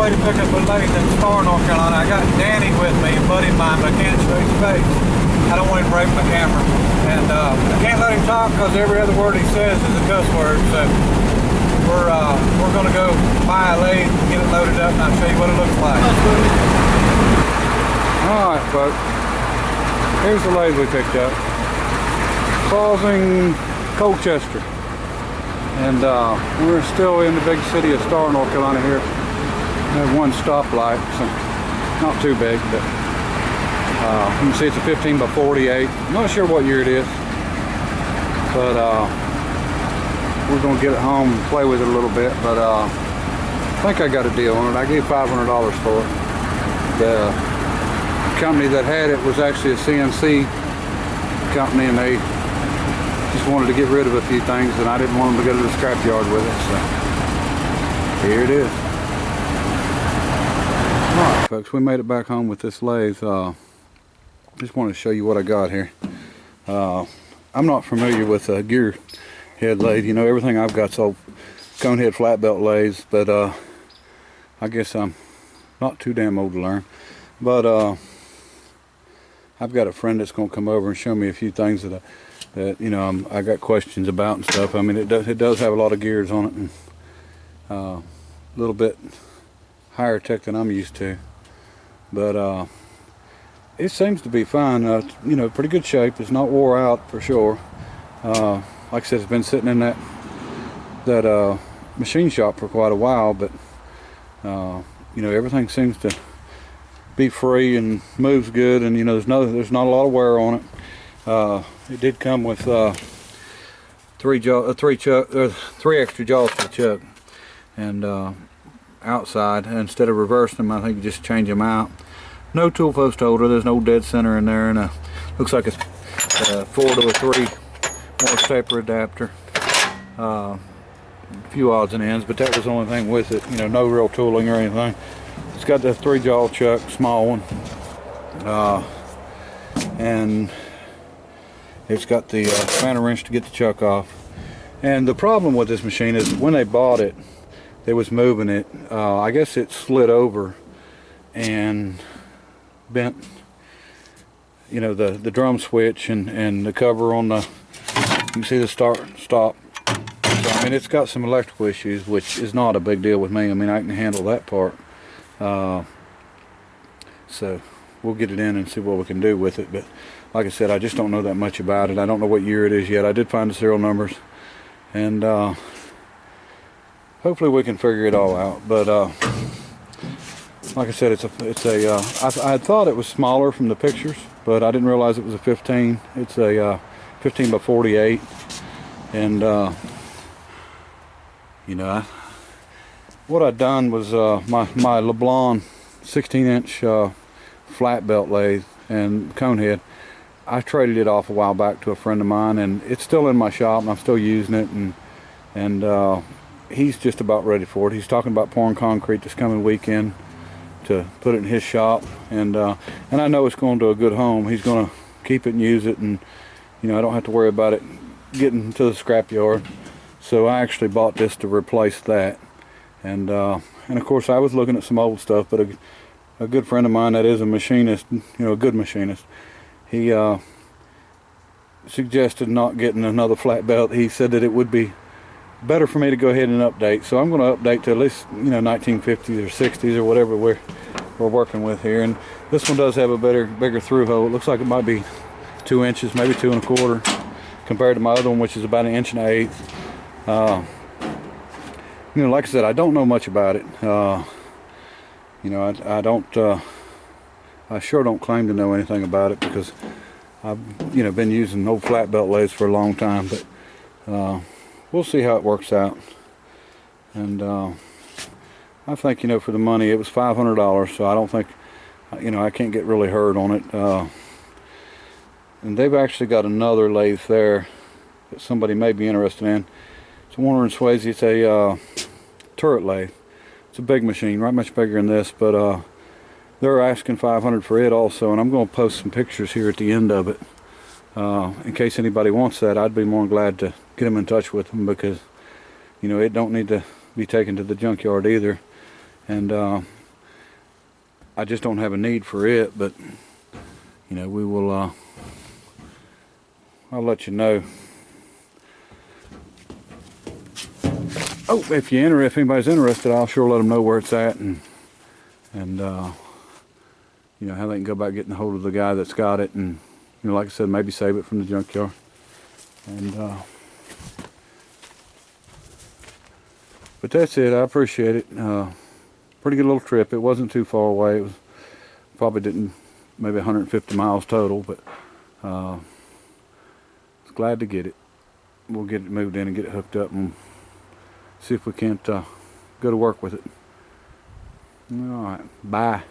way to pick up a lathe in Star, North Carolina. I got Danny with me, a buddy of mine, but I can't show his face. I don't want him to break my camera. And I can't let him talk because every other word he says is a cuss word. So we're going to go buy a lathe and get it loaded up, and I'll show you what it looks like. Alright folks, here's the lathe we picked up. Causing Colchester. And we're still in the big city of Star, North Carolina here. We have one stoplight, so not too big, but you can see it's a 15 by 48. I'm not sure what year it is, but we're going to get it home and play with it a little bit. But I think I got a deal on it. I gave $500 for it. The company that had it was actually a CNC company, and they just wanted to get rid of a few things, and I didn't want them to go to the scrapyard with it, so here it is. Alright folks, we made it back home with this lathe. Just wanted to show you what I got here. I'm not familiar with a gear head lathe. You know, everything I've got's old cone head flat belt lathes, but I guess I'm not too damn old to learn. But I've got a friend that's going to come over and show me a few things that you know I got questions about and stuff. I mean, it does have a lot of gears on it, and a little bit higher tech than I'm used to, but it seems to be fine. You know, pretty good shape. It's not wore out for sure. Like I said, it's been sitting in that machine shop for quite a while, but you know, everything seems to be free and moves good, and you know, there's not a lot of wear on it. It did come with three extra jaws for the chuck, and outside, instead of reversing them, I think you just change them out. No tool post holder. There's no dead center in there, and looks like it's 4 to a 3 more taper adapter. A few odds and ends, but that was the only thing with it. You know, no real tooling or anything. It's got the 3-jaw chuck, small one, and it's got the spanner wrench to get the chuck off. And the problem with this machine is when they bought it, they was moving it. I guess it slid over and bent, you know, the drum switch and the cover on the, you can see the start stop. So I mean, it's got some electrical issues, which is not a big deal with me. I mean, I can handle that part. So we'll get it in and see what we can do with it. But like I said, I just don't know that much about it. I don't know what year it is yet. I did find the serial numbers, and hopefully we can figure it all out. But like I said, I thought it was smaller from the pictures, but I didn't realize it was a 15. It's a 15 by 48, and you know, what I'd done was my LeBlanc 16-inch flat belt lathe and cone head, I traded it off a while back to a friend of mine, and it's still in my shop, and I'm still using it, and he's just about ready for it. He's talking about pouring concrete this coming weekend to put it in his shop, and I know it's going to a good home. He's going to keep it and use it, and you know, I don't have to worry about it getting to the scrapyard. So I actually bought this to replace that, and of course I was looking at some old stuff, but a good friend of mine that is a machinist, you know, a good machinist, he suggested not getting another flat belt. He said that it would be better for me to go ahead and update. So I'm going to update to at least, you know, 1950s or 60s or whatever we're working with here. And this one does have a bigger through hole. It looks like it might be 2 inches, maybe 2 1/4, compared to my other one, which is about 1 1/8 inches. You know, like I said, I don't know much about it. You know, I sure don't claim to know anything about it, because I've, you know, been using old flat belt lathes for a long time. But we'll see how it works out. And I think, you know, for the money, it was $500, so I don't think, you know, I can't get really hurt on it. And they've actually got another lathe there that somebody may be interested in. It's a Warner and Swasey. It's a turret lathe. It's a big machine, right, much bigger than this, but they're asking $500 for it also, and I'm going to post some pictures here at the end of it. In case anybody wants that, I'd be more than glad to get them in touch with them, because, you know, it don't need to be taken to the junkyard either. and I just don't have a need for it. But you know, we will. I'll let you know. Oh, if anybody's interested, I'll sure let them know where it's at, and you know, how they can go about getting a hold of the guy that's got it, and you know, like I said, maybe save it from the junkyard. And but that's it. I appreciate it. Pretty good little trip. It wasn't too far away. It was probably didn't maybe 150 miles total, but was glad to get it. We'll get it moved in and get it hooked up and see if we can't go to work with it. All right, bye.